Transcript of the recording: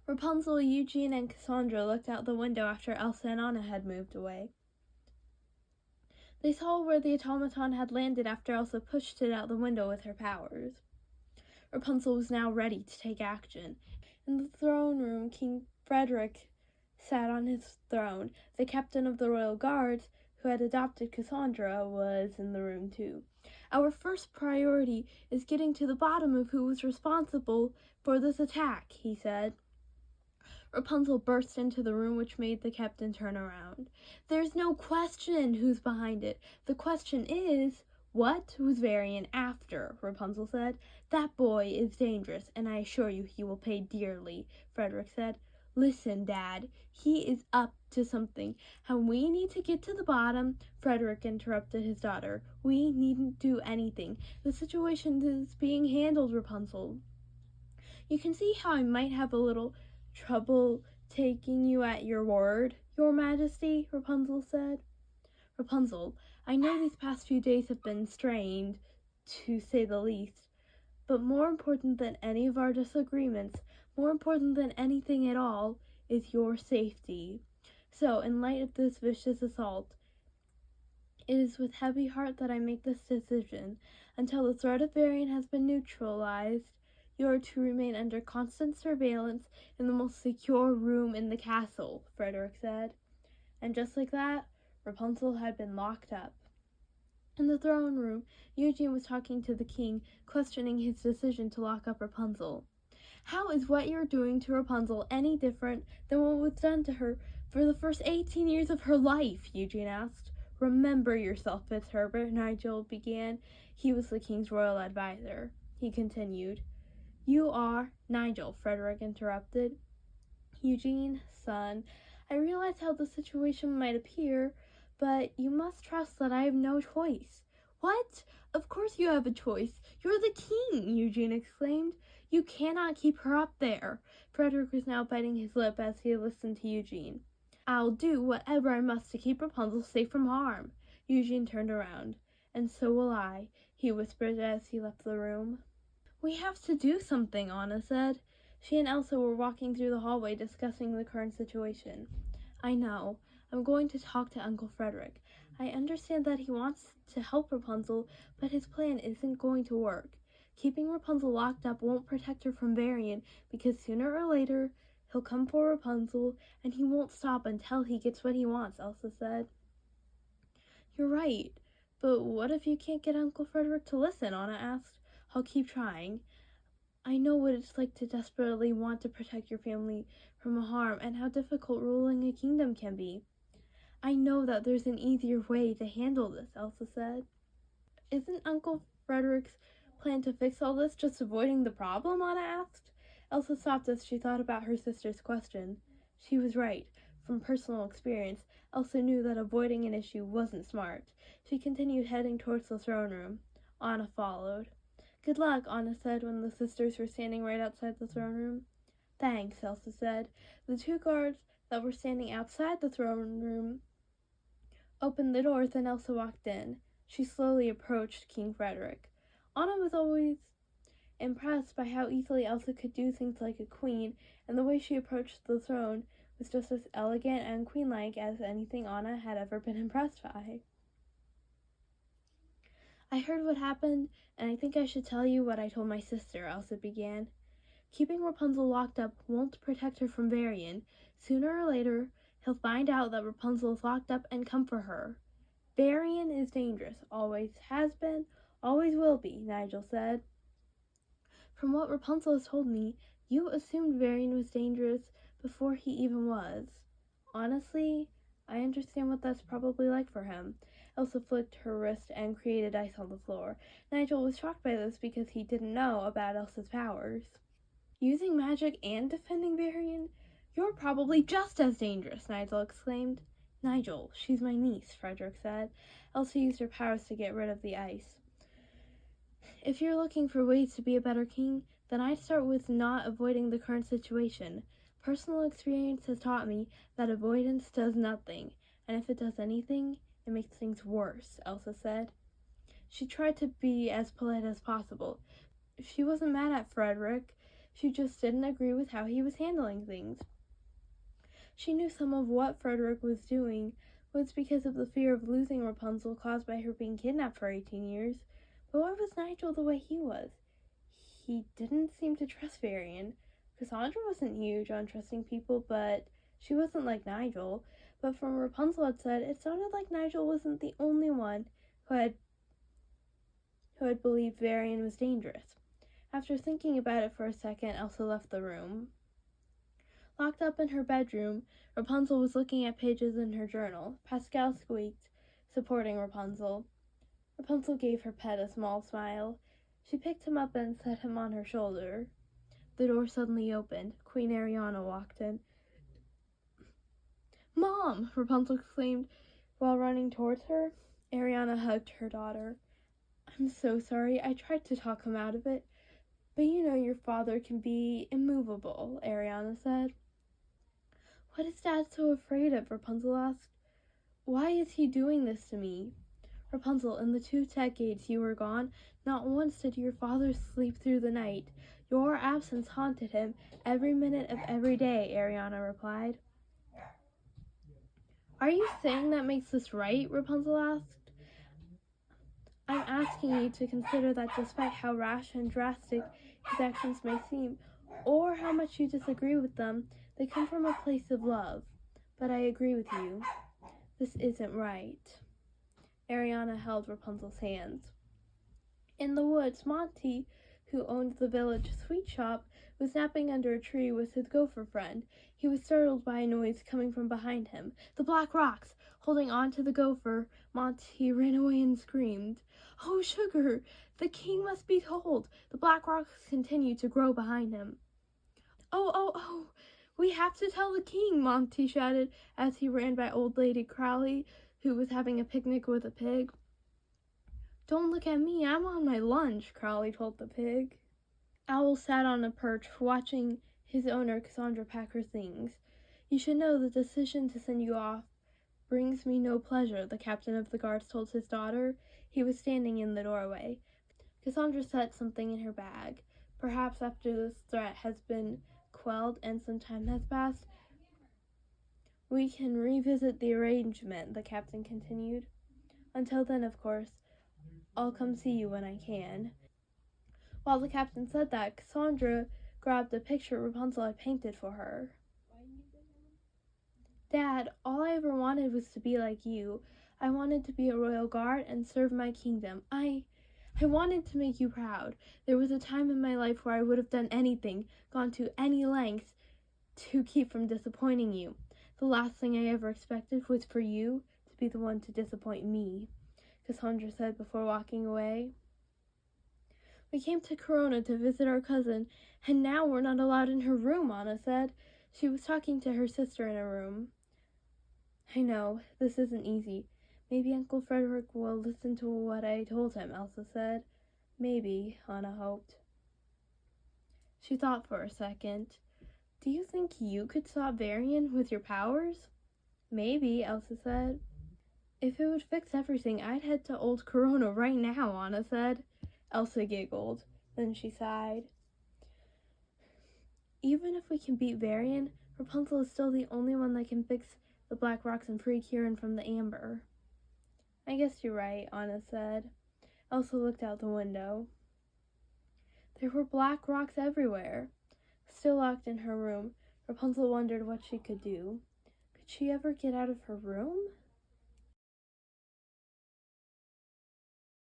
Rapunzel, Eugene, and Cassandra looked out the window after Elsa and Anna had moved away. They saw where the automaton had landed after Elsa pushed it out the window with her powers. Rapunzel was now ready to take action. In the throne room, King Fredrick sat on his throne. The captain of the royal guards, who had adopted Cassandra, was in the room too. Our first priority is getting to the bottom of who was responsible for this attack, he said. Rapunzel burst into the room, which made the captain turn around. There's no question who's behind it. The question is, what was Varian after? Rapunzel said. That boy is dangerous, and I assure you he will pay dearly, Fredrick said. Listen, Dad, he is up to something, and we need to get to the bottom. Fredrick interrupted his daughter. We needn't do anything. The situation is being handled, Rapunzel. You can see how I might have a little trouble taking you at your word, Your Majesty, Rapunzel said. Rapunzel, I know these past few days have been strained, to say the least, but more important than any of our disagreements, more important than anything at all, is your safety. So, in light of this vicious assault, it is with heavy heart that I make this decision. Until the threat of Varian has been neutralized, you are to remain under constant surveillance in the most secure room in the castle, Fredrick said. And just like that, Rapunzel had been locked up. In the throne room, Eugene was talking to the king, questioning his decision to lock up Rapunzel. How is what you're doing to Rapunzel any different than what was done to her for the first 18 years of her life? Eugene asked. Remember yourself, Fitzherbert, Nigel began. He was the king's royal advisor. He continued. You are Nigel, Fredrick interrupted. Eugene, son, I realize how the situation might appear, but you must trust that I have no choice. What? Of course you have a choice. You're the king, Eugene exclaimed. You cannot keep her up there. Fredrick was now biting his lip as he listened to Eugene. I'll do whatever I must to keep Rapunzel safe from harm. Eugene turned around. And so will I, he whispered as he left the room. We have to do something, Anna said. She and Elsa were walking through the hallway discussing the current situation. I know. I'm going to talk to Uncle Fredrick. I understand that he wants to help Rapunzel, but his plan isn't going to work. Keeping Rapunzel locked up won't protect her from Varian, because sooner or later he'll come for Rapunzel, and he won't stop until he gets what he wants, Elsa said. You're right, but what if you can't get Uncle Fredrick to listen? Anna asked. I'll keep trying. I know what it's like to desperately want to protect your family from harm and how difficult ruling a kingdom can be. I know that there's an easier way to handle this, Elsa said. Isn't Uncle Fredrick's plan to fix all this just avoiding the problem? Anna asked. Elsa stopped as she thought about her sister's question. She was right. From personal experience, Elsa knew that avoiding an issue wasn't smart. She continued heading towards the throne room. Anna followed. Good luck, Anna said when the sisters were standing right outside the throne room. Thanks, Elsa said. The two guards that were standing outside the throne room opened the doors and Elsa walked in. She slowly approached King Fredrick. Anna was always impressed by how easily Elsa could do things like a queen, and the way she approached the throne was just as elegant and queen-like as anything Anna had ever been impressed by. I heard what happened, and I think I should tell you what I told my sister, Elsa began. Keeping Rapunzel locked up won't protect her from Varian. Sooner or later, he'll find out that Rapunzel is locked up and come for her. Varian is dangerous, always has been, always will be, Nigel said. From what Rapunzel has told me, you assumed Varian was dangerous before he even was. Honestly, I understand what that's probably like for him. Elsa flicked her wrist and created ice on the floor. Nigel was shocked by this because he didn't know about Elsa's powers. Using magic and defending Varian? You're probably just as dangerous, Nigel exclaimed. Nigel, she's my niece, Fredrick said. Elsa used her powers to get rid of the ice. If you're looking for ways to be a better king, then I'd start with not avoiding the current situation. Personal experience has taught me that avoidance does nothing, and if it does anything, it makes things worse, Elsa said. She tried to be as polite as possible. She wasn't mad at Fredrick. She just didn't agree with how he was handling things. She knew some of what Fredrick was doing was because of the fear of losing Rapunzel caused by her being kidnapped for 18 years, but why was Nigel the way he was? He didn't seem to trust Varian. Cassandra wasn't huge on trusting people, but she wasn't like Nigel. But from Rapunzel had said, it sounded like Nigel wasn't the only one who had believed Varian was dangerous. After thinking about it for a second, Elsa left the room. Locked up in her bedroom, Rapunzel was looking at pages in her journal. Pascal squeaked, supporting Rapunzel. Rapunzel gave her pet a small smile. She picked him up and set him on her shoulder. The door suddenly opened. Queen Ariana walked in. "Mom!" Rapunzel exclaimed while running towards her. Ariana hugged her daughter. "I'm so sorry. I tried to talk him out of it. But you know your father can be immovable," Ariana said. "What is Dad so afraid of?" Rapunzel asked. "Why is he doing this to me?" "Rapunzel, in the 2 decades you were gone, not once did your father sleep through the night. Your absence haunted him every minute of every day," Ariana replied. "Are you saying that makes this right?" Rapunzel asked. "I'm asking you to consider that despite how rash and drastic his actions may seem, or how much you disagree with them, they come from a place of love. But I agree with you. This isn't right." Ariana held Rapunzel's hands. In the woods, Monty, who owned the village sweet shop, was napping under a tree with his gopher friend. He was startled by a noise coming from behind him. The black rocks! Holding on to the gopher, Monty ran away and screamed. "Oh, Sugar! The king must be told!" The black rocks continued to grow behind him. Oh! We have to tell the king!" Monty shouted as he ran by Old Lady Crowley, who was having a picnic with a pig. "Don't look at me, I'm on my lunch," Crowley told the pig. Owl sat on a perch, watching his owner Cassandra pack her things. "You should know the decision to send you off brings me no pleasure," the captain of the guards told his daughter. He was standing in the doorway. Cassandra set something in her bag. "Perhaps after this threat has been quelled and some time has passed, we can revisit the arrangement," the captain continued. "Until then, of course, I'll come see you when I can." While the captain said that, Cassandra grabbed a picture Rapunzel had painted for her. "Dad, all I ever wanted was to be like you. I wanted to be a royal guard and serve my kingdom. I wanted to make you proud. There was a time in my life where I would have done anything, gone to any lengths to keep from disappointing you. The last thing I ever expected was for you to be the one to disappoint me," Cassandra said before walking away. "We came to Corona to visit our cousin, and now we're not allowed in her room," Anna said. She was talking to her sister in a room. "I know, this isn't easy. Maybe Uncle Fredrick will listen to what I told him," Elsa said. "Maybe," Anna hoped. She thought for a second. "Do you think you could stop Varian with your powers?" "Maybe," Elsa said. "If it would fix everything, I'd head to Old Corona right now," Anna said. Elsa giggled. Then she sighed. "Even if we can beat Varian, Rapunzel is still the only one that can fix the black rocks and free Kieran from the amber." "I guess you're right," Anna said. Elsa looked out the window. There were black rocks everywhere. Still locked in her room, Rapunzel wondered what she could do. Could she ever get out of her room?